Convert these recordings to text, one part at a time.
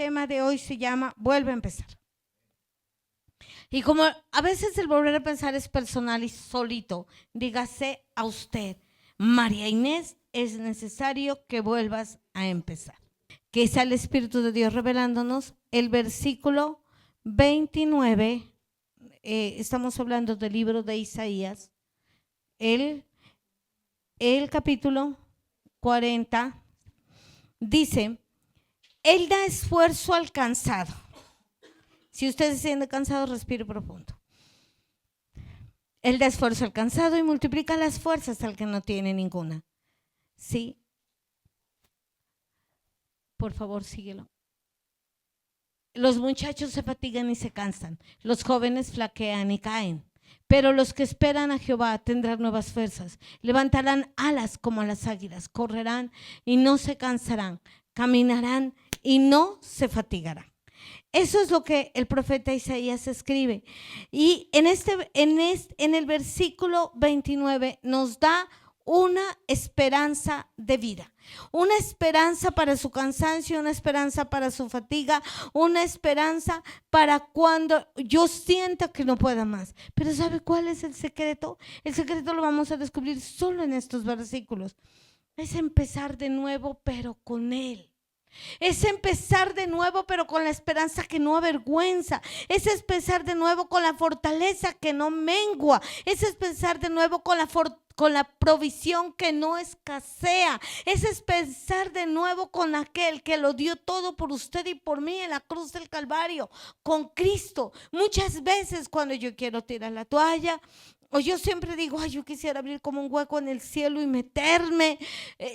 tema de hoy se llama Vuelve a empezar. Y como a veces el volver a pensar es personal y solito, dígase a usted, María Inés, es necesario que vuelvas a empezar. Que sea el Espíritu de Dios revelándonos el versículo 29. Estamos hablando del libro de Isaías, el capítulo 40, dice, Él da esfuerzo al cansado. Si usted se siente cansado, respire profundo. Él da esfuerzo al cansado y multiplica las fuerzas al que no tiene ninguna. ¿Sí? Por favor, síguelo. Los muchachos se fatigan y se cansan, los jóvenes flaquean y caen, pero los que esperan a Jehová tendrán nuevas fuerzas, levantarán alas como las águilas, correrán y no se cansarán, caminarán y no se fatigarán. Eso es lo que el profeta Isaías escribe. Y en el versículo 29 nos da una esperanza de vida, una esperanza para su cansancio, una esperanza para su fatiga, una esperanza para cuando yo sienta que no pueda más. Pero ¿sabe cuál es el secreto? El secreto lo vamos a descubrir solo en estos versículos. Es empezar de nuevo, pero con Él. Es empezar de nuevo, pero con la esperanza que no avergüenza. Es empezar de nuevo con la fortaleza que no mengua. Es empezar de nuevo con la provisión que no escasea. Es empezar de nuevo con aquel que lo dio todo por usted y por mí en la cruz del Calvario, con Cristo. Muchas veces cuando yo quiero tirar la toalla, o yo siempre digo, ay, yo quisiera abrir como un hueco en el cielo y meterme,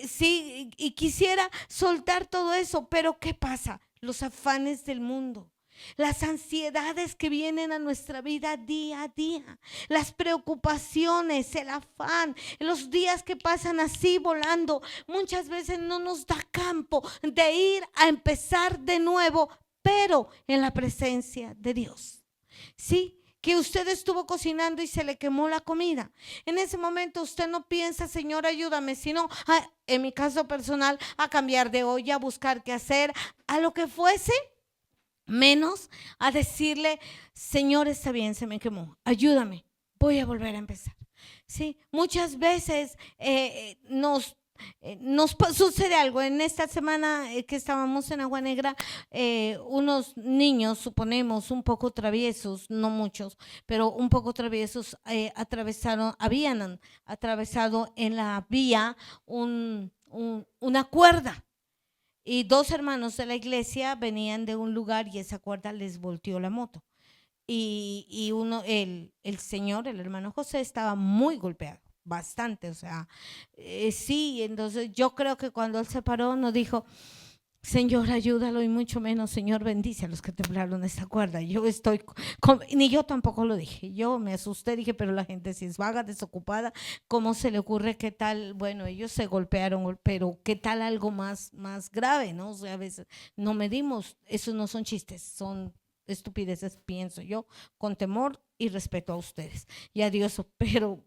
sí, y quisiera soltar todo eso, pero ¿qué pasa? Los afanes del mundo, las ansiedades que vienen a nuestra vida día a día, las preocupaciones, el afán, los días que pasan así volando, muchas veces no nos da campo de ir a empezar de nuevo, pero en la presencia de Dios, ¿sí? Que usted estuvo cocinando y se le quemó la comida. En ese momento usted no piensa, Señor, ayúdame, sino, en mi caso personal, a cambiar de olla, a buscar qué hacer, a lo que fuese, menos a decirle, Señor, está bien, se me quemó, ayúdame, voy a volver a empezar. Sí, muchas veces nos sucede algo. En esta semana que estábamos en Agua Negra, unos niños, suponemos, un poco traviesos, no muchos, pero un poco traviesos, habían atravesado en la vía una cuerda. Y dos hermanos de la iglesia venían de un lugar y esa cuerda les volteó la moto. Y el señor, el hermano José, estaba muy golpeado. Bastante, o sea, sí, entonces yo creo que cuando él se paró no dijo, Señor, ayúdalo, y mucho menos, Señor, bendice a los que temblaron esta cuerda. Ni yo tampoco lo dije, yo me asusté, dije, pero la gente si es vaga, desocupada, ¿cómo se le ocurre? ¿Qué tal? Bueno, ellos se golpearon, pero ¿qué tal algo más grave, no? O sea, a veces no medimos, esos no son chistes, son estupideces, pienso yo, con temor y respeto a ustedes y a Dios, pero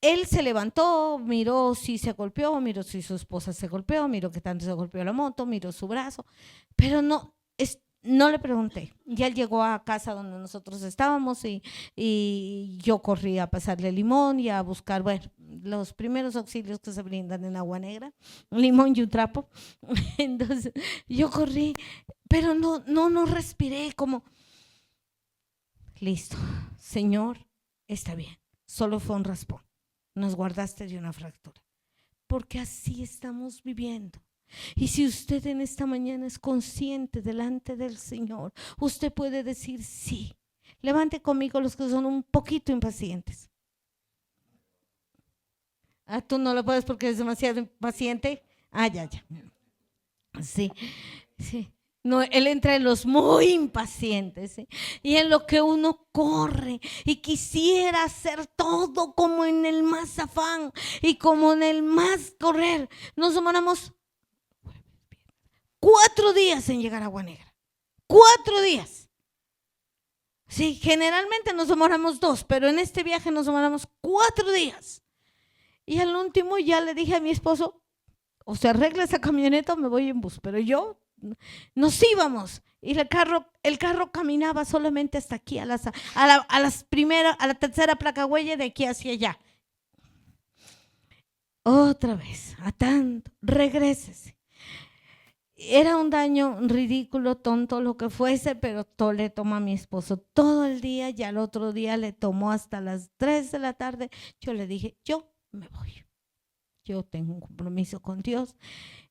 él se levantó, miró si se golpeó, miró si su esposa se golpeó, miró que tanto se golpeó la moto, miró su brazo, pero no le pregunté. Ya él llegó a casa donde nosotros estábamos y yo corrí a pasarle limón y a buscar, bueno, los primeros auxilios que se brindan en Agua Negra, un limón y un trapo. Entonces yo corrí, pero no respiré, como, listo, Señor, está bien, solo fue un raspón. Nos guardaste de una fractura, porque así estamos viviendo. Y si usted en esta mañana es consciente delante del Señor, usted puede decir sí. Levante conmigo los que son un poquito impacientes. Tú no lo puedes porque eres demasiado impaciente. Ya. Sí. No, él entra en los muy impacientes, ¿sí? Y en lo que uno corre y quisiera hacer todo como en el más afán y como en el más correr. Nos demoramos 4 días en llegar a Agua Negra. 4 días. Sí, generalmente nos demoramos 2, pero en este viaje nos demoramos 4 días. Y al último ya le dije a mi esposo, o se arregla esa camioneta o me voy en bus, pero yo nos íbamos. Y el carro caminaba solamente hasta aquí, a la tercera placa huella, de aquí hacia allá. Otra vez, a tanto, regrésese. Era un daño ridículo, tonto, lo que fuese, pero todo le tomó a mi esposo todo el día, y al otro día le tomó hasta las 3 de la tarde. Yo le dije, yo me voy. Yo tengo un compromiso con Dios.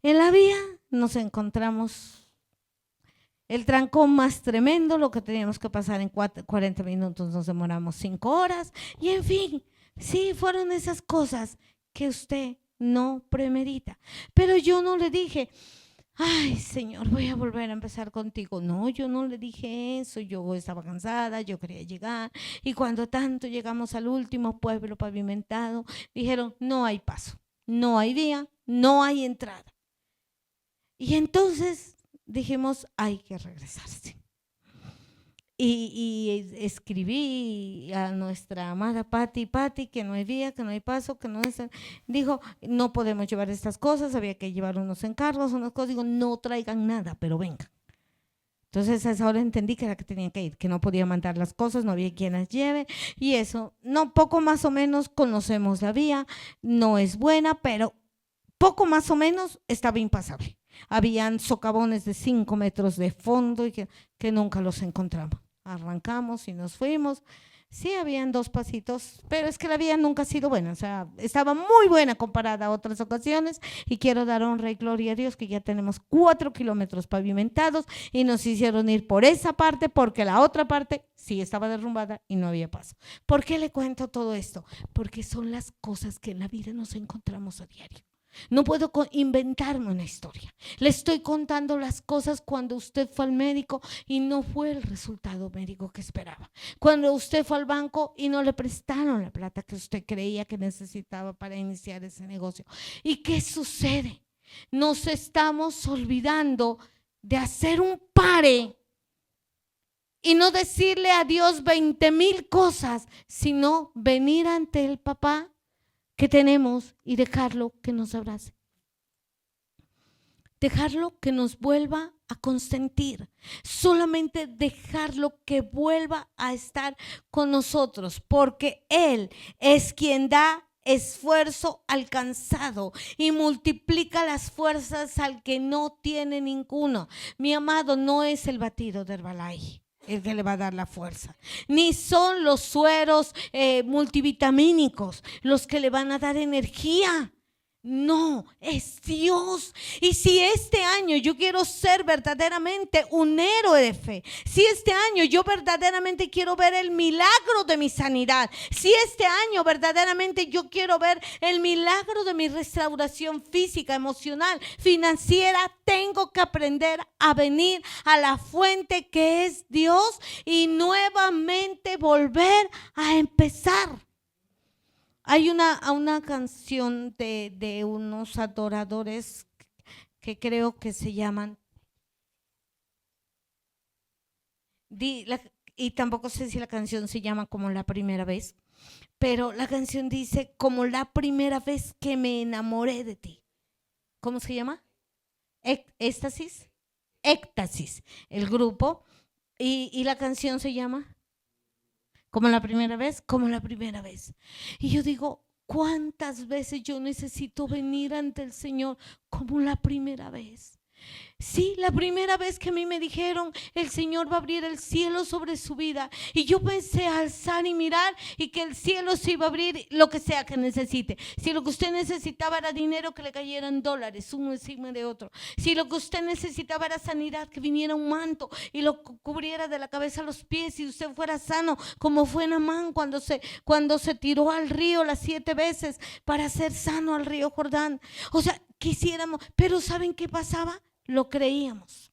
En la vía nos encontramos el trancón más tremendo, lo que teníamos que pasar en 40 minutos, nos demoramos 5 horas. Y en fin, sí, fueron esas cosas que usted no premedita. Pero yo no le dije, ay, Señor, voy a volver a empezar contigo. No, yo no le dije eso. Yo estaba cansada, yo quería llegar. Y cuando tanto llegamos al último pueblo pavimentado, dijeron, no hay paso, no hay vía, no hay entrada. Y entonces dijimos, hay que regresarse. Y escribí a nuestra amada Pati, que no hay vía, que no hay paso, que no es. Dijo, no podemos llevar estas cosas, había que llevar unos encargos, unas cosas. Digo, no traigan nada, pero vengan. Entonces a esa hora entendí que era que tenía que ir, que no podía mandar las cosas, no había quien las lleve. Y eso, no, poco más o menos conocemos la vía, no es buena, pero poco más o menos estaba impasable. Habían socavones de 5 metros de fondo y que nunca los encontramos. Arrancamos y nos fuimos. Sí, habían 2 pasitos, pero es que la vía nunca ha sido buena. O sea, estaba muy buena comparada a otras ocasiones, y quiero dar honra y gloria a Dios que ya tenemos 4 kilómetros pavimentados, y nos hicieron ir por esa parte porque la otra parte sí estaba derrumbada y no había paso. ¿Por qué le cuento todo esto? Porque son las cosas que en la vida nos encontramos a diario. No puedo inventarme una historia. Le estoy contando las cosas cuando usted fue al médico y no fue el resultado médico que esperaba. Cuando usted fue al banco y no le prestaron la plata que usted creía que necesitaba para iniciar ese negocio. ¿Y qué sucede? Nos estamos olvidando de hacer un pare y no decirle a Dios 20,000 cosas, sino venir ante el papá que tenemos y dejarlo que nos abrace. Dejarlo que nos vuelva a consentir. Solamente dejarlo que vuelva a estar con nosotros, porque Él es quien da esfuerzo al cansado y multiplica las fuerzas al que no tiene ninguno. Mi amado, no es el batido de Herbalife el que le va a dar la fuerza, ni son los sueros multivitamínicos los que le van a dar energía. No, es Dios. Y si este año yo quiero ser verdaderamente un héroe de fe, si este año yo verdaderamente quiero ver el milagro de mi sanidad, si este año verdaderamente yo quiero ver el milagro de mi restauración física, emocional, financiera, tengo que aprender a venir a la fuente que es Dios y nuevamente volver a empezar. Hay una canción de unos adoradores que creo que se llaman, y tampoco sé si la canción se llama Como la primera vez, pero la canción dice como la primera vez que me enamoré de ti. ¿Cómo se llama? Éxtasis, Éxtasis, el grupo, y la canción se llama como la primera vez, como la primera vez. Y yo digo, ¿cuántas veces yo necesito venir ante el Señor como la primera vez? Sí, la primera vez que a mí me dijeron, el Señor va a abrir el cielo sobre su vida. Y yo pensé alzar y mirar y que el cielo se iba a abrir lo que sea que necesite. Si lo que usted necesitaba era dinero, que le cayeran dólares uno encima de otro. Si lo que usted necesitaba era sanidad, que viniera un manto y lo cubriera de la cabeza a los pies y usted fuera sano, como fue Naamán cuando se tiró al río las 7 veces para ser sano al río Jordán. O sea, quisiéramos, pero ¿saben qué pasaba? Lo creíamos.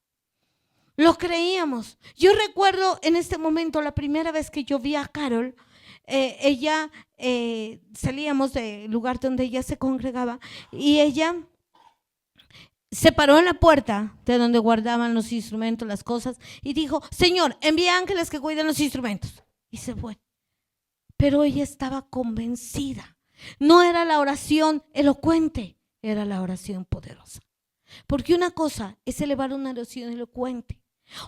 Lo creíamos. Yo recuerdo en este momento la primera vez que yo vi a Carol, ella, salíamos del lugar donde ella se congregaba y ella se paró en la puerta de donde guardaban los instrumentos, las cosas, y dijo, Señor, envía ángeles que cuiden los instrumentos. Y se fue. Pero ella estaba convencida. No era la oración elocuente, era la oración poderosa. Porque una cosa es elevar una oración elocuente,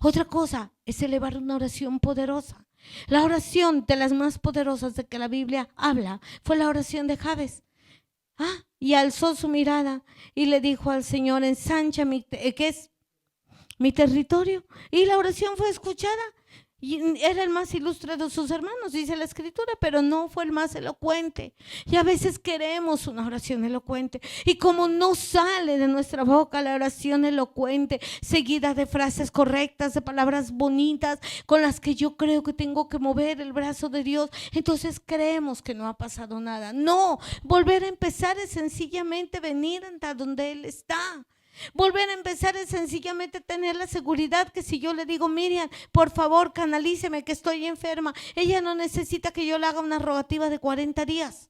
otra cosa es elevar una oración poderosa. La oración de las más poderosas de que la Biblia habla fue la oración de Jabes. Y alzó su mirada y le dijo al Señor: ensancha ¿qué es? Mi territorio. Y la oración fue escuchada. Y era el más ilustre de sus hermanos, dice la Escritura, pero no fue el más elocuente. Y a veces queremos una oración elocuente, y como no sale de nuestra boca la oración elocuente, seguida de frases correctas, de palabras bonitas, con las que yo creo que tengo que mover el brazo de Dios, entonces creemos que no ha pasado nada. No, volver a empezar es sencillamente venir hasta donde Él está. Volver a empezar es sencillamente tener la seguridad que si yo le digo: Miriam, por favor, canalíceme que estoy enferma, ella no necesita que yo le haga una rogativa de 40 días.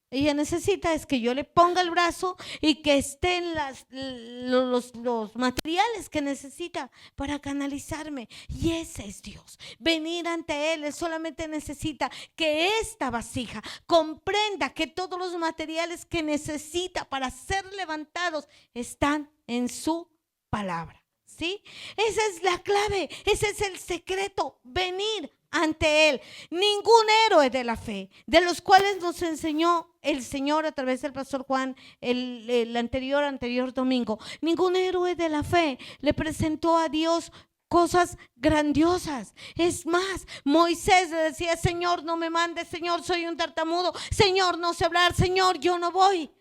Ella necesita es que yo le ponga el brazo y que estén los materiales que necesita para canalizarme. Y ese es Dios. Venir ante Él, Él solamente necesita que esta vasija comprenda que todos los materiales que necesita para ser levantados están en su palabra. ¿Sí? Esa es la clave, ese es el secreto, venir ante Él. Ningún héroe de la fe, de los cuales nos enseñó el Señor a través del pastor Juan el anterior domingo, ningún héroe de la fe le presentó a Dios cosas grandiosas. Es más, Moisés le decía: Señor, no me mandes, Señor, soy un tartamudo, Señor, no sé hablar, Señor, yo no voy.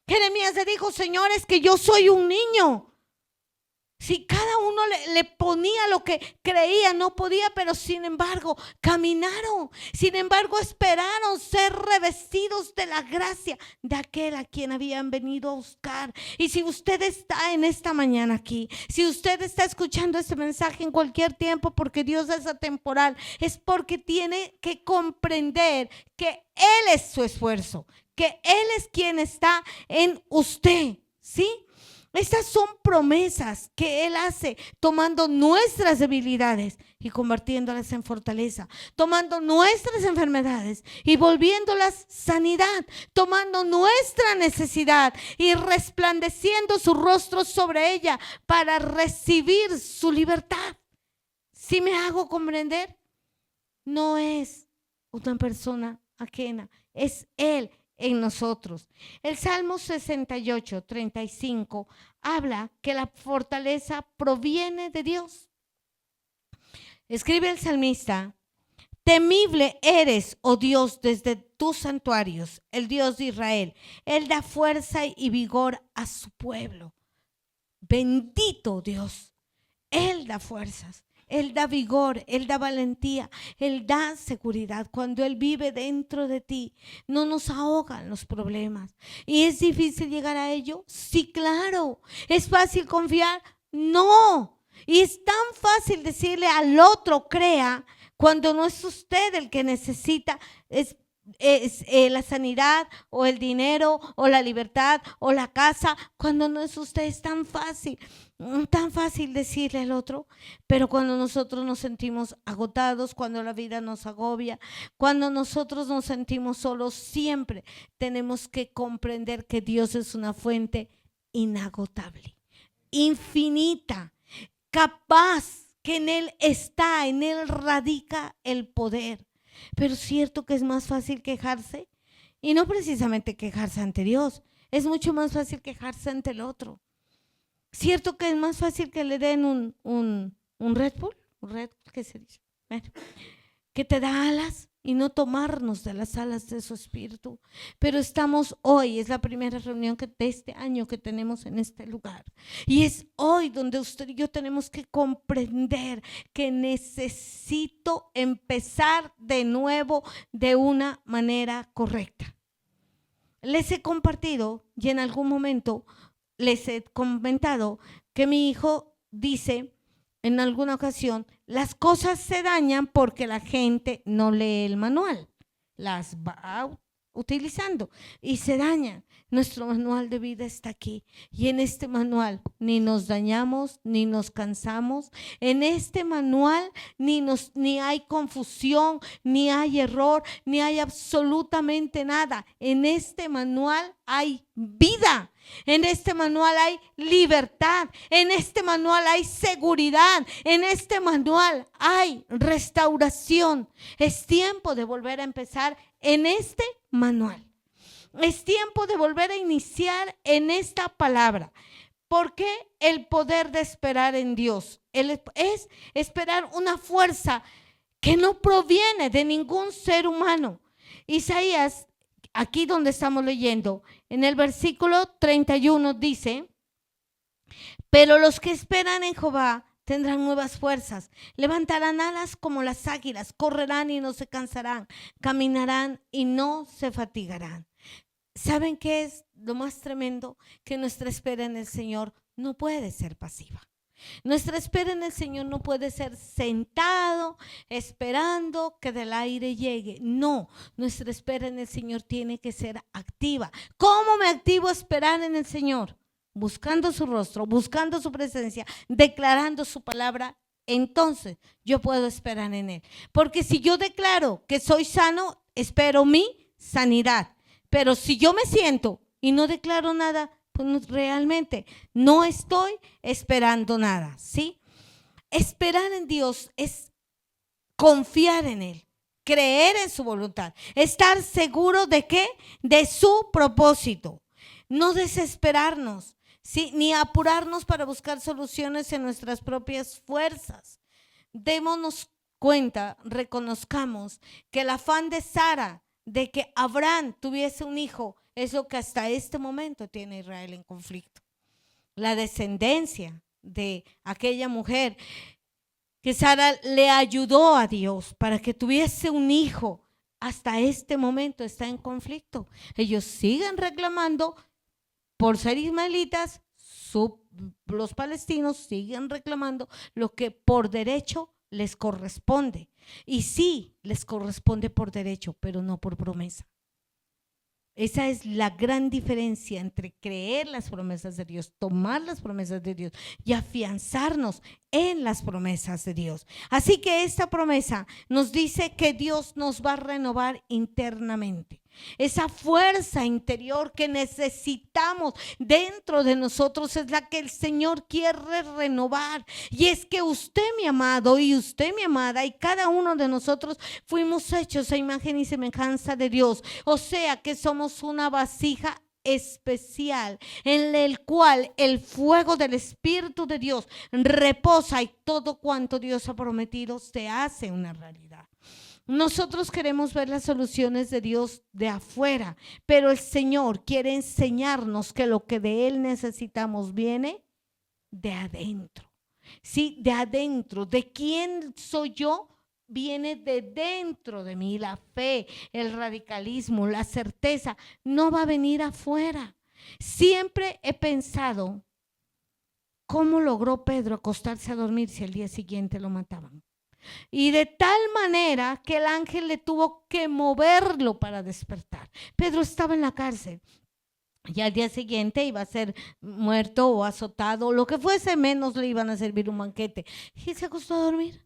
Jeremías le dijo: Señor, es que yo soy un niño. Si cada uno le ponía lo que creía, no podía, pero sin embargo caminaron, sin embargo esperaron ser revestidos de la gracia de aquel a quien habían venido a buscar. Y si usted está en esta mañana aquí, si usted está escuchando este mensaje en cualquier tiempo, porque Dios es atemporal, es porque tiene que comprender que Él es su esfuerzo, que Él es quien está en usted, ¿sí? Estas son promesas que Él hace tomando nuestras debilidades y convirtiéndolas en fortaleza, tomando nuestras enfermedades y volviéndolas sanidad, tomando nuestra necesidad y resplandeciendo su rostro sobre ella para recibir su libertad. ¿Sí me hago comprender? No es una persona ajena, es Él en nosotros. El Salmo 68, 35 habla que la fortaleza proviene de Dios. Escribe el salmista: temible eres, oh Dios, desde tus santuarios, el Dios de Israel. Él da fuerza y vigor a su pueblo. Bendito Dios. Él da fuerzas, Él da vigor, Él da valentía, Él da seguridad. Cuando Él vive dentro de ti, no nos ahogan los problemas. ¿Y es difícil llegar a ello? Sí, claro. ¿Es fácil confiar? No. Y es tan fácil decirle al otro crea cuando no es usted el que necesita la sanidad o el dinero o la libertad o la casa. Cuando no es usted, es tan fácil decirle al otro. Pero cuando nosotros nos sentimos agotados, cuando la vida nos agobia, cuando nosotros nos sentimos solos, siempre tenemos que comprender que Dios es una fuente inagotable, infinita, capaz, que en Él está, en Él radica el poder. Pero cierto que es más fácil quejarse, y no precisamente quejarse ante Dios, es mucho más fácil quejarse ante el otro. Cierto que es más fácil que le den un Red Bull, ¿qué se dice? Bueno, que te da alas y no tomarnos de las alas de su espíritu. Pero estamos hoy, es la primera reunión de este año que tenemos en este lugar. Y es hoy donde usted y yo tenemos que comprender que necesito empezar de nuevo de una manera correcta. Les he compartido y en algún momento les he comentado que mi hijo dice en alguna ocasión: las cosas se dañan porque la gente no lee el manual, las va utilizando y se dañan. Nuestro manual de vida está aquí, y en este manual ni nos dañamos ni nos cansamos. En este manual ni hay confusión, ni hay error, ni hay absolutamente nada. En este manual hay vida. En este manual hay libertad, en este manual hay seguridad, en este manual hay restauración. Es tiempo de volver a empezar en este manual. Es tiempo de volver a iniciar en esta palabra. ¿Por qué el poder de esperar en Dios? Es esperar una fuerza que no proviene de ningún ser humano. Isaías, aquí donde estamos leyendo, en el versículo 31 dice: pero los que esperan en Jehová tendrán nuevas fuerzas, levantarán alas como las águilas, correrán y no se cansarán, caminarán y no se fatigarán. ¿Saben qué es lo más tremendo? Que nuestra espera en el Señor no puede ser pasiva. Nuestra espera en el Señor no puede ser sentado esperando que del aire llegue. No, nuestra espera en el Señor tiene que ser activa. ¿Cómo me activo a esperar en el Señor? Buscando su rostro, buscando su presencia, declarando su palabra. Entonces yo puedo esperar en Él. Porque si yo declaro que soy sano, espero mi sanidad. Pero si yo me siento y no declaro nada, pues realmente no estoy esperando nada, ¿sí? Esperar en Dios es confiar en Él, creer en su voluntad, estar seguro de qué, de su propósito, no desesperarnos, ¿sí? Ni apurarnos para buscar soluciones en nuestras propias fuerzas. Démonos cuenta, reconozcamos que el afán de Sara de que Abraham tuviese un hijo es lo que hasta este momento tiene Israel en conflicto. La descendencia de aquella mujer que Sara le ayudó a Dios para que tuviese un hijo, hasta este momento está en conflicto. Ellos siguen reclamando por ser ismaelitas, los palestinos siguen reclamando lo que por derecho les corresponde. Y sí, les corresponde por derecho, pero no por promesa. Esa es la gran diferencia entre creer las promesas de Dios, tomar las promesas de Dios y afianzarnos en las promesas de Dios. Así que esta promesa nos dice que Dios nos va a renovar internamente. Esa fuerza interior que necesitamos dentro de nosotros es la que el Señor quiere renovar. Y es que usted, mi amado, y usted, mi amada, y cada uno de nosotros fuimos hechos a imagen y semejanza de Dios. O sea que somos una vasija especial en el cual el fuego del Espíritu de Dios reposa y todo cuanto Dios ha prometido se hace una realidad. Nosotros queremos ver las soluciones de Dios de afuera, pero el Señor quiere enseñarnos que lo que de Él necesitamos viene de adentro. Sí, de adentro. ¿De quién soy yo? Viene de dentro de mí. La fe, el radicalismo, la certeza no va a venir afuera. Siempre he pensado, ¿cómo logró Pedro acostarse a dormir si al día siguiente lo mataban? Y de tal manera que el ángel le tuvo que moverlo para despertar. Pedro estaba en la cárcel y al día siguiente iba a ser muerto o azotado, lo que fuese, menos le iban a servir un banquete. Y él se acostó a dormir.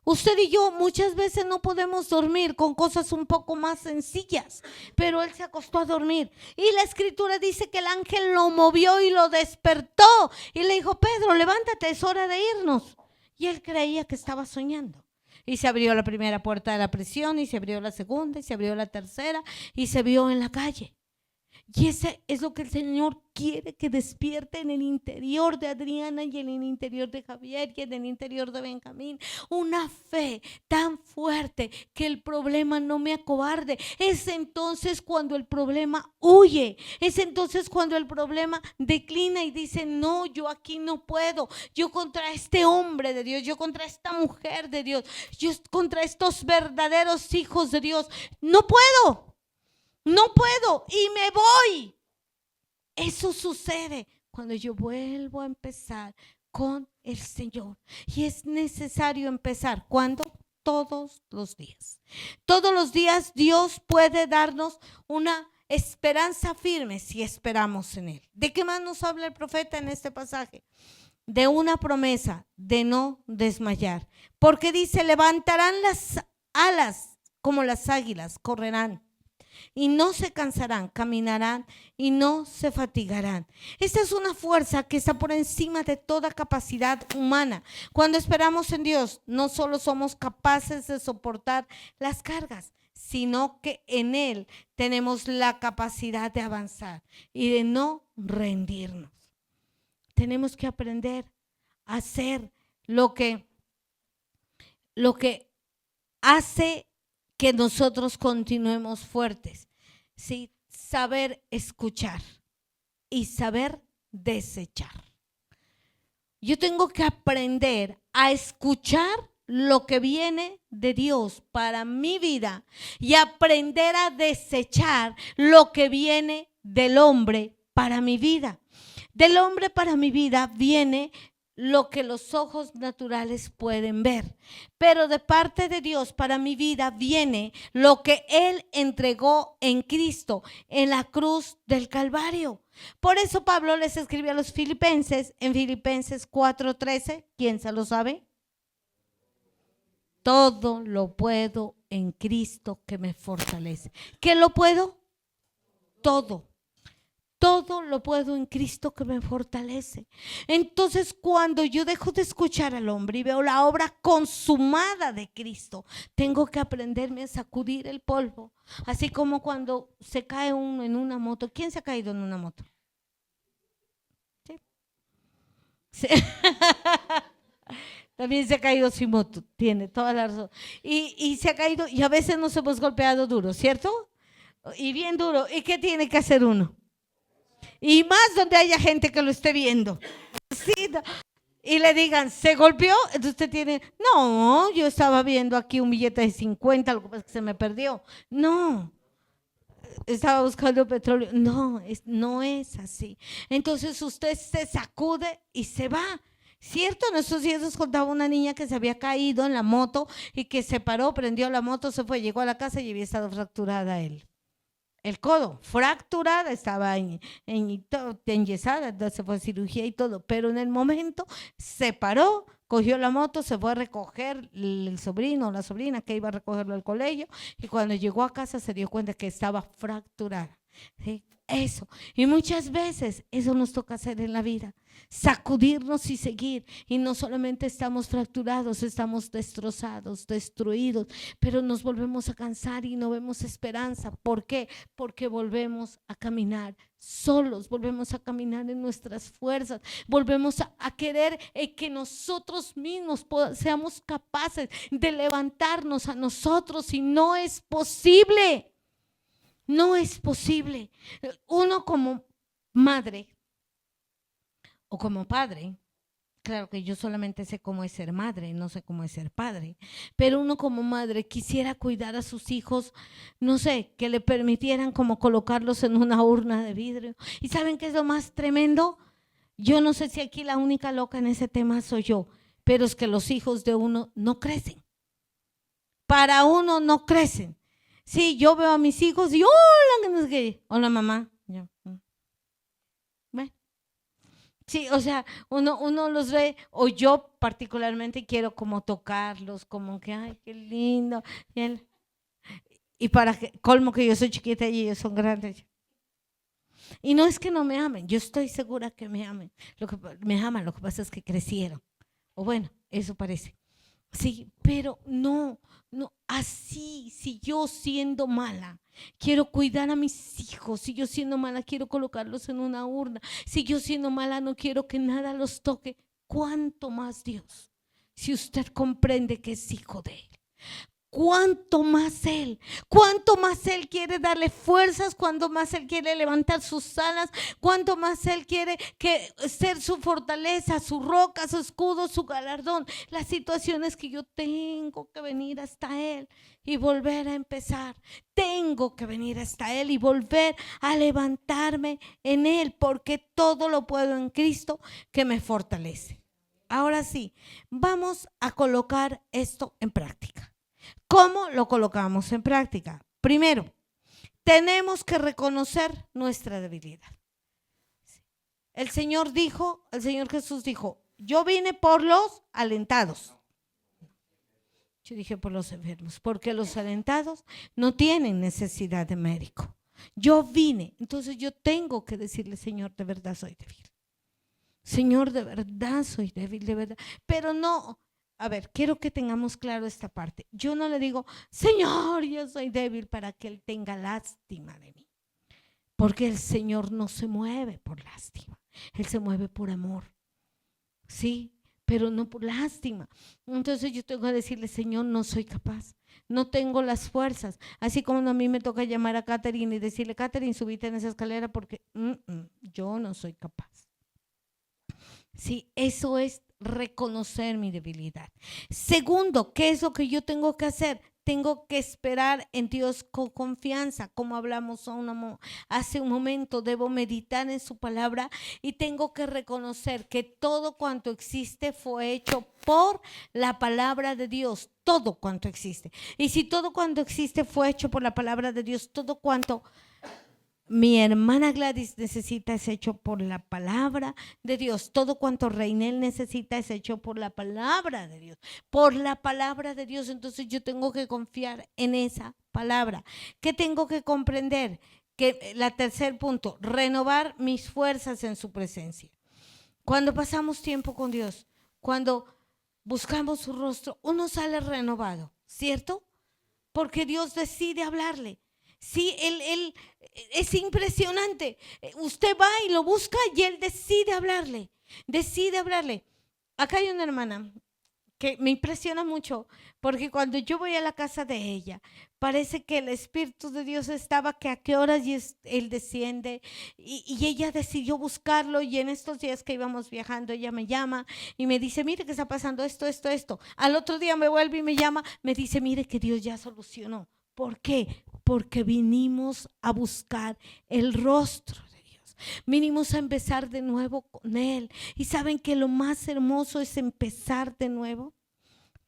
Usted y yo muchas veces no podemos dormir con cosas un poco más sencillas, pero él se acostó a dormir. Y la escritura dice que el ángel lo movió y lo despertó y le dijo: Pedro, levántate, es hora de irnos. Y él creía que estaba soñando. Y se abrió la primera puerta de la prisión, y se abrió la segunda, y se abrió la tercera, y se vio en la calle. Y ese es lo que el Señor quiere que despierte en el interior de Adriana y en el interior de Javier y en el interior de Benjamín. Una fe tan fuerte que el problema no me acobarde. Es entonces cuando el problema huye. Es entonces cuando el problema declina y dice: no, yo aquí no puedo. Yo contra este hombre de Dios, yo contra esta mujer de Dios, yo contra estos verdaderos hijos de Dios, no puedo. No puedo y me voy. Eso sucede cuando yo vuelvo a empezar con el Señor. Y es necesario empezar. ¿Cuándo? Todos los días. Todos los días Dios puede darnos una esperanza firme si esperamos en Él. ¿De qué más nos habla el profeta en este pasaje? De una promesa de no desmayar. Porque dice: levantarán las alas como las águilas, correrán y no se cansarán, caminarán y no se fatigarán. Esta es una fuerza que está por encima de toda capacidad humana. Cuando esperamos en Dios, no solo somos capaces de soportar las cargas, sino que en Él tenemos la capacidad de avanzar y de no rendirnos. Tenemos que aprender a hacer lo que hace que nosotros continuemos fuertes, ¿sí? Saber escuchar y saber desechar. Yo tengo que aprender a escuchar lo que viene de Dios para mi vida y aprender a desechar lo que viene del hombre para mi vida. Del hombre para mi vida viene lo que los ojos naturales pueden ver, pero de parte de Dios para mi vida viene lo que Él entregó en Cristo en la cruz del Calvario. Por eso Pablo les escribió a los filipenses en Filipenses 4:13, ¿quién se lo sabe? Todo lo puedo en Cristo que me fortalece. ¿Qué lo puedo? Todo. Todo lo puedo en Cristo que me fortalece. Entonces, cuando yo dejo de escuchar al hombre y veo la obra consumada de Cristo, tengo que aprenderme a sacudir el polvo. Así como cuando se cae uno en una moto. ¿Quién se ha caído en una moto? ¿Sí? Sí. También se ha caído sin moto, tiene toda la razón. Y se ha caído y a veces nos hemos golpeado duro, ¿cierto? Y bien duro. ¿Y qué tiene que hacer uno? Y más donde haya gente que lo esté viendo. Sí, y le digan, ¿se golpeó? Entonces usted tiene, no, yo estaba viendo aquí un billete de 50, algo que se me perdió. No, estaba buscando petróleo. No, no es así. Entonces usted se sacude y se va. ¿Cierto? En estos días nos contaba una niña que se había caído en la moto y que se paró, prendió la moto, se fue, llegó a la casa y había estado fracturada él. El codo, fracturada, estaba enyesada, se fue a cirugía y todo, pero en el momento se paró, cogió la moto, se fue a recoger el sobrino o la sobrina que iba a recogerlo al colegio y cuando llegó a casa se dio cuenta que estaba fracturada. ¿Sí? Eso. Y muchas veces eso nos toca hacer en la vida, sacudirnos y seguir. Y no solamente estamos fracturados, estamos destrozados, destruidos, pero nos volvemos a cansar y no vemos esperanza. ¿Por qué? Porque volvemos a caminar solos, volvemos a caminar en nuestras fuerzas, volvemos a querer que nosotros mismos seamos capaces de levantarnos a nosotros y no es posible. No es posible. Uno como madre o como padre, claro que yo solamente sé cómo es ser madre, no sé cómo es ser padre, pero uno como madre quisiera cuidar a sus hijos, no sé, que le permitieran como colocarlos en una urna de vidrio. ¿Y saben qué es lo más tremendo? Yo no sé si aquí la única loca en ese tema soy yo, pero es que los hijos de uno no crecen. Para uno no crecen. Sí, yo veo a mis hijos y hola mamá. Bueno. Sí, o sea, uno los ve, o yo particularmente quiero como tocarlos, como que, ay, qué lindo. Y para que, colmo que yo soy chiquita y ellos son grandes. Y no es que no me amen, yo estoy segura que me amen. Me aman, lo que pasa es que crecieron. O bueno, eso parece. Sí, pero no, así, si yo siendo mala, quiero cuidar a mis hijos, si yo siendo mala, quiero colocarlos en una urna, si yo siendo mala, no quiero que nada los toque, ¿cuánto más Dios? Si usted comprende que es hijo de Él. Cuánto más Él quiere darle fuerzas, cuánto más Él quiere levantar sus alas, cuánto más Él quiere ser su fortaleza, su roca, su escudo, su galardón. Las situaciones que yo tengo que venir hasta Él y volver a empezar, tengo que venir hasta Él y volver a levantarme en Él, porque todo lo puedo en Cristo que me fortalece. Ahora sí, vamos a colocar esto en práctica. ¿Cómo lo colocamos en práctica? Primero, tenemos que reconocer nuestra debilidad. El Señor Jesús dijo, yo vine por los alentados. Yo dije por los enfermos, porque los alentados no tienen necesidad de médico. Yo vine, entonces yo tengo que decirle, Señor, de verdad soy débil. Señor, de verdad soy débil, de verdad. Pero no, a ver, quiero que tengamos claro esta parte. Yo no le digo, Señor, yo soy débil para que Él tenga lástima de mí. Porque el Señor no se mueve por lástima, Él se mueve por amor. Sí, pero no por lástima. Entonces yo tengo que decirle, Señor, no soy capaz, no tengo las fuerzas. Así como a mí me toca llamar a Catherine y decirle, Catherine, subite en esa escalera porque yo no soy capaz. Sí, eso es reconocer mi debilidad. Segundo, ¿qué es lo que yo tengo que hacer? Tengo que esperar en Dios con confianza, como hablamos hace un momento. Debo meditar en su palabra y tengo que reconocer que todo cuanto existe fue hecho por la palabra de Dios, todo cuanto existe. Y si todo cuanto existe fue hecho por la palabra de Dios, todo cuanto mi hermana Gladys necesita es hecho por la palabra de Dios. Todo cuanto Reinel necesita es hecho por la palabra de Dios. Por la palabra de Dios. Entonces yo tengo que confiar en esa palabra. ¿Qué tengo que comprender? Que la tercer punto, renovar mis fuerzas en su presencia. Cuando pasamos tiempo con Dios, cuando buscamos su rostro, uno sale renovado, ¿cierto? Porque Dios decide hablarle. Sí, él es impresionante. Usted va y lo busca y Él decide hablarle. Decide hablarle. Acá hay una hermana que me impresiona mucho porque cuando yo voy a la casa de ella, parece que el Espíritu de Dios estaba que a qué horas Él desciende y ella decidió buscarlo y en estos días que íbamos viajando ella me llama y me dice, mire que está pasando esto. Al otro día me vuelve y me llama, me dice, mire que Dios ya solucionó. ¿Por qué? Porque vinimos a buscar el rostro de Dios. Vinimos a empezar de nuevo con Él. Y saben que lo más hermoso es empezar de nuevo.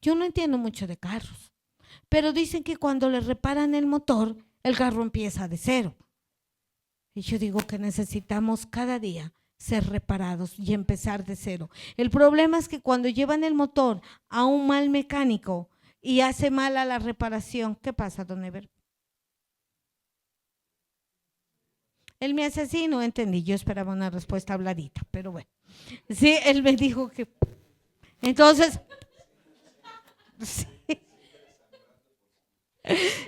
Yo no entiendo mucho de carros, pero dicen que cuando le reparan el motor, el carro empieza de cero. Y yo digo que necesitamos cada día ser reparados y empezar de cero. El problema es que cuando llevan el motor a un mal mecánico y hace mal a la reparación, ¿qué pasa, don Ever? Él me hace así, no entendí, yo esperaba una respuesta habladita, pero bueno. Sí, él me dijo que… Entonces, sí,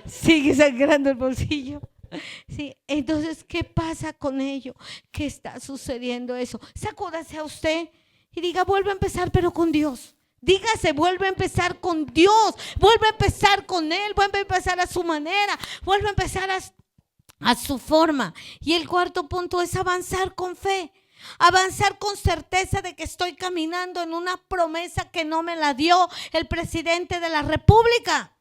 sigue sangrando el bolsillo. Sí, entonces, ¿qué pasa con ello? ¿Qué está sucediendo eso? Sacúdase a usted y diga, vuelve a empezar, pero con Dios. Dígase, vuelve a empezar con Dios, vuelve a empezar con Él, vuelve a empezar a su manera, vuelve a empezar a su forma. Y el cuarto punto es avanzar con fe. Avanzar con certeza de que estoy caminando en una promesa que no me la dio el presidente de la República.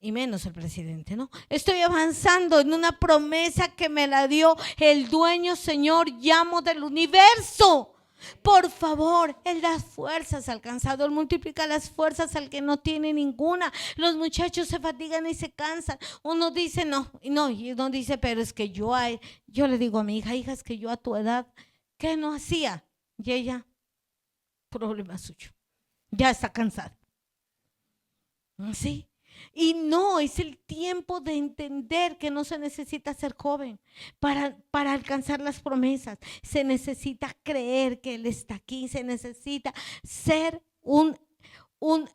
Y menos el presidente, ¿no? Estoy avanzando en una promesa que me la dio el dueño, Señor, llamo del universo. Por favor, Él da fuerzas al cansado, Él multiplica las fuerzas al que no tiene ninguna. Los muchachos se fatigan y se cansan. Uno dice y uno dice, pero es que yo le digo a mi hija, es que yo a tu edad, ¿qué no hacía? Y ella, problema suyo, ya está cansada. ¿Sí? Y no, es el tiempo de entender que no se necesita ser joven para alcanzar las promesas. Se necesita creer que Él está aquí. Se necesita ser un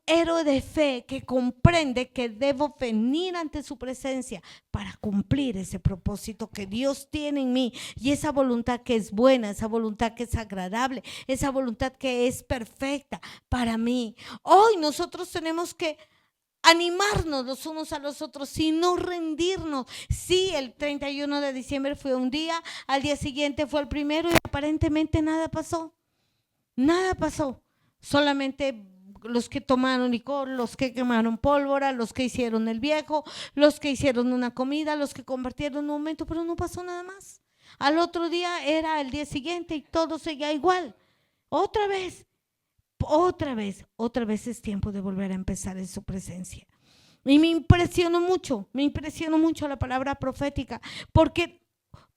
héroe de fe que comprende que debo venir ante su presencia para cumplir ese propósito que Dios tiene en mí y esa voluntad que es buena, esa voluntad que es agradable, esa voluntad que es perfecta para mí. Hoy nosotros tenemos que animarnos los unos a los otros y no rendirnos. Sí, el 31 de diciembre fue un día, al día siguiente fue el primero y aparentemente nada pasó. Nada pasó. Solamente los que tomaron licor, los que quemaron pólvora, los que hicieron el viejo, los que hicieron una comida, los que compartieron un momento, pero no pasó nada más. Al otro día era el día siguiente y todo seguía igual. Otra vez es tiempo de volver a empezar en su presencia. Y me impresionó mucho la palabra profética, porque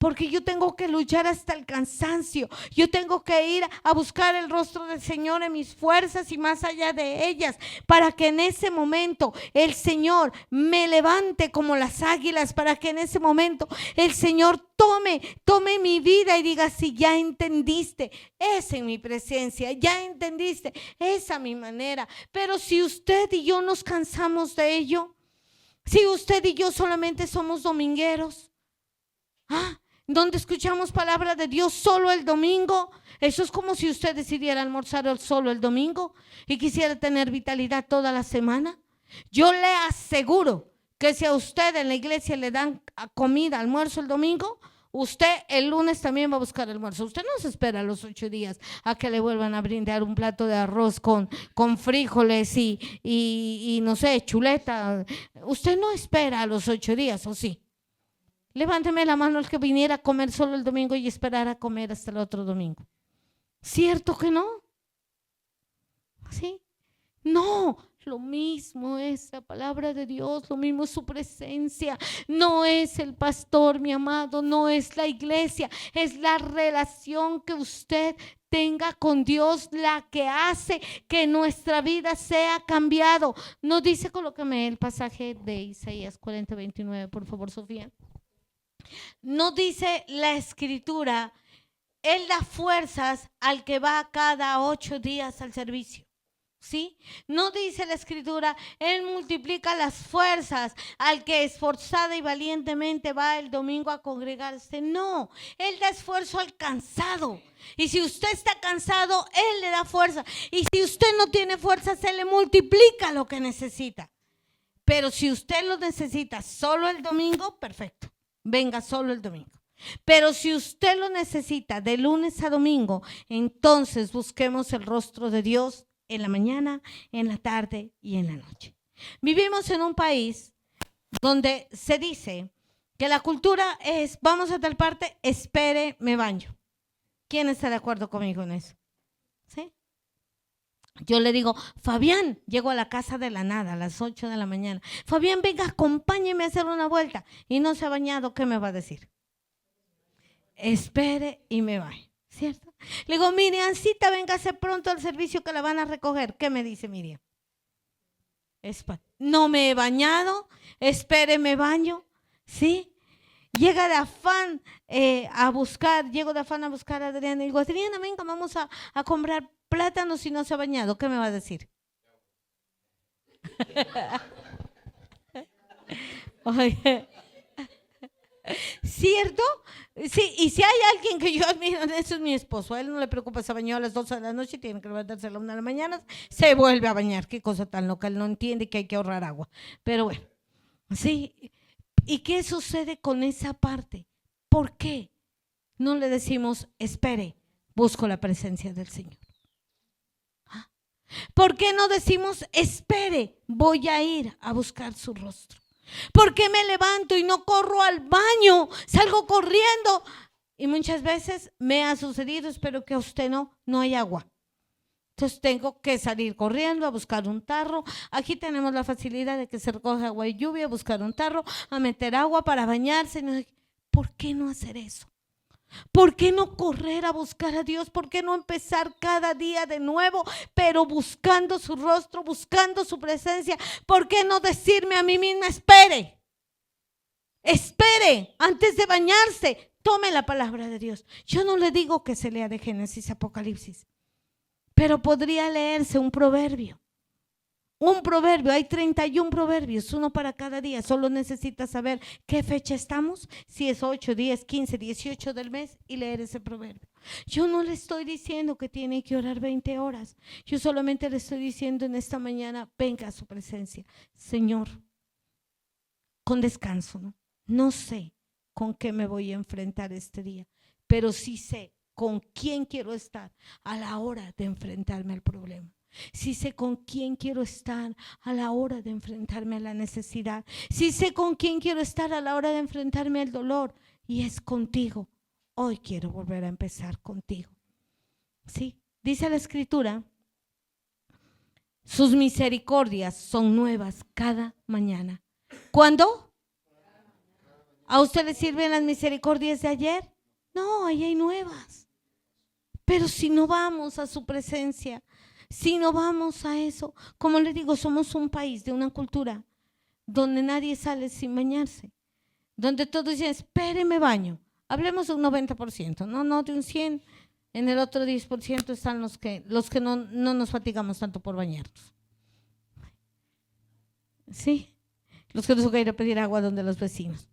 porque yo tengo que luchar hasta el cansancio. Yo tengo que ir a buscar el rostro del Señor en mis fuerzas y más allá de ellas, para que en ese momento el Señor me levante como las águilas, para que en ese momento el Señor tome mi vida y diga: si ya entendiste, es en mi presencia, ya entendiste, es a mi manera. Pero si usted y yo nos cansamos de ello, si usted y yo solamente somos domingueros, donde escuchamos palabra de Dios solo el domingo, eso es como si usted decidiera almorzar solo el domingo y quisiera tener vitalidad toda la semana. Yo le aseguro que si a usted en la iglesia le dan comida, almuerzo el domingo, usted el lunes también va a buscar almuerzo. Usted no se espera los 8 días a que le vuelvan a brindar un plato de arroz con frijoles y no sé, chuleta. Usted no espera a los 8 días, ¿o sí? Levánteme la mano el que viniera a comer solo el domingo y esperara a comer hasta el otro domingo. ¿Cierto que no? ¿Sí? No, lo mismo es la palabra de Dios, lo mismo es su presencia. No es el pastor, mi amado, no es la iglesia, es la relación que usted tenga con Dios la que hace que nuestra vida sea cambiado. No dice, colócame el pasaje de Isaías 40:29, por favor, Sofía. No dice la escritura: Él da fuerzas al que va cada 8 días al servicio. ¿Sí? No dice la escritura: Él multiplica las fuerzas al que esforzada y valientemente va el domingo a congregarse. No, Él da esfuerzo al cansado. Y si usted está cansado, Él le da fuerza. Y si usted no tiene fuerza, se le multiplica lo que necesita. Pero si usted lo necesita solo el domingo, perfecto, venga solo el domingo. Pero si usted lo necesita de lunes a domingo, entonces busquemos el rostro de Dios en la mañana, en la tarde y en la noche. Vivimos en un país donde se dice que la cultura es: vamos a tal parte, espere, me baño. ¿Quién está de acuerdo conmigo en eso? ¿Sí? Yo le digo: Fabián, llego a la casa de la nada a las 8 de la mañana. Fabián, venga, acompáñeme a hacer una vuelta. Y no se ha bañado, ¿qué me va a decir? Espere y me vaya, ¿cierto? Le digo: Miriamcita, véngase pronto al servicio que la van a recoger. ¿Qué me dice Miriam? No me he bañado, espere, me baño, ¿sí? Llega de afán llego de afán a buscar a Adriana y digo: Adriana, venga, vamos a comprar plátanos. Si no se ha bañado, ¿qué me va a decir? Oye, ¿cierto? Sí, y si hay alguien que yo admiro, eso es mi esposo. A él no le preocupa, se bañó a las 12 de la noche y tiene que levantarse a la 1 de la mañana, se vuelve a bañar. Qué cosa tan loca, él no entiende que hay que ahorrar agua. Pero bueno, sí. ¿Y qué sucede con esa parte? ¿Por qué no le decimos: espere, busco la presencia del Señor? ¿Por qué no decimos: espere, voy a ir a buscar su rostro? ¿Por qué me levanto y no corro al baño? Salgo corriendo. Y muchas veces me ha sucedido, espero que a usted no hay agua. Entonces tengo que salir corriendo a buscar un tarro. Aquí tenemos la facilidad de que se recoge agua y lluvia, a buscar un tarro, a meter agua para bañarse. ¿Por qué no hacer eso? ¿Por qué no correr a buscar a Dios? ¿Por qué no empezar cada día de nuevo, pero buscando su rostro, buscando su presencia? ¿Por qué no decirme a mí misma: espere, espere antes de bañarse? Tome la palabra de Dios. Yo no le digo que se lea de Génesis a Apocalipsis, pero podría leerse un proverbio. Un proverbio, hay 31 proverbios, uno para cada día. Solo necesitas saber qué fecha estamos, si es 8, 10, 15, 18 del mes, y leer ese proverbio. Yo no le estoy diciendo que tiene que orar 20 horas. Yo solamente le estoy diciendo en esta mañana: venga a su presencia. Señor, con descanso, ¿no? No sé con qué me voy a enfrentar este día, pero sí sé con quién quiero estar a la hora de enfrentarme al problema. Sí sé con quién quiero estar a la hora de enfrentarme a la necesidad. Sí sé con quién quiero estar a la hora de enfrentarme al dolor. Y es contigo. Hoy quiero volver a empezar contigo. Sí, dice la escritura: sus misericordias son nuevas cada mañana. ¿Cuándo? ¿A usted le sirven las misericordias de ayer? No, ahí hay nuevas. Pero si no vamos a su presencia, si no vamos a eso, como les digo, somos un país de una cultura donde nadie sale sin bañarse, donde todos dicen, espéreme baño. Hablemos de un 90%, no de un 100%. En el otro 10% están los que no nos fatigamos tanto por bañarnos. ¿Sí? Los que nos toca ir a pedir agua donde los vecinos.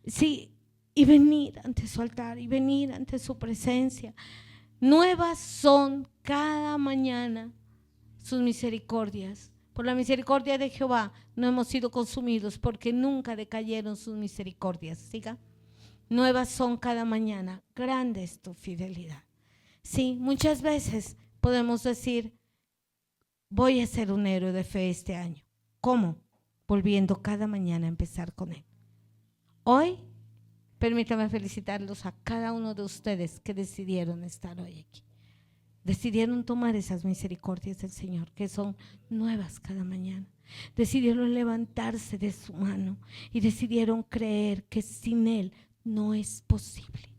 Sí, y venir ante su altar y venir ante su presencia. Nuevas son cada mañana sus misericordias. Por la misericordia de Jehová no hemos sido consumidos, porque nunca decayeron sus misericordias. Siga. Nuevas son cada mañana. Grande es tu fidelidad. Sí, muchas veces podemos decir, voy a ser un héroe de fe este año. ¿Cómo? Volviendo cada mañana a empezar con Él. Hoy, permítame felicitarlos a cada uno de ustedes que decidieron estar hoy aquí. Decidieron tomar esas misericordias del Señor, que son nuevas cada mañana. Decidieron levantarse de su mano y decidieron creer que sin Él no es posible.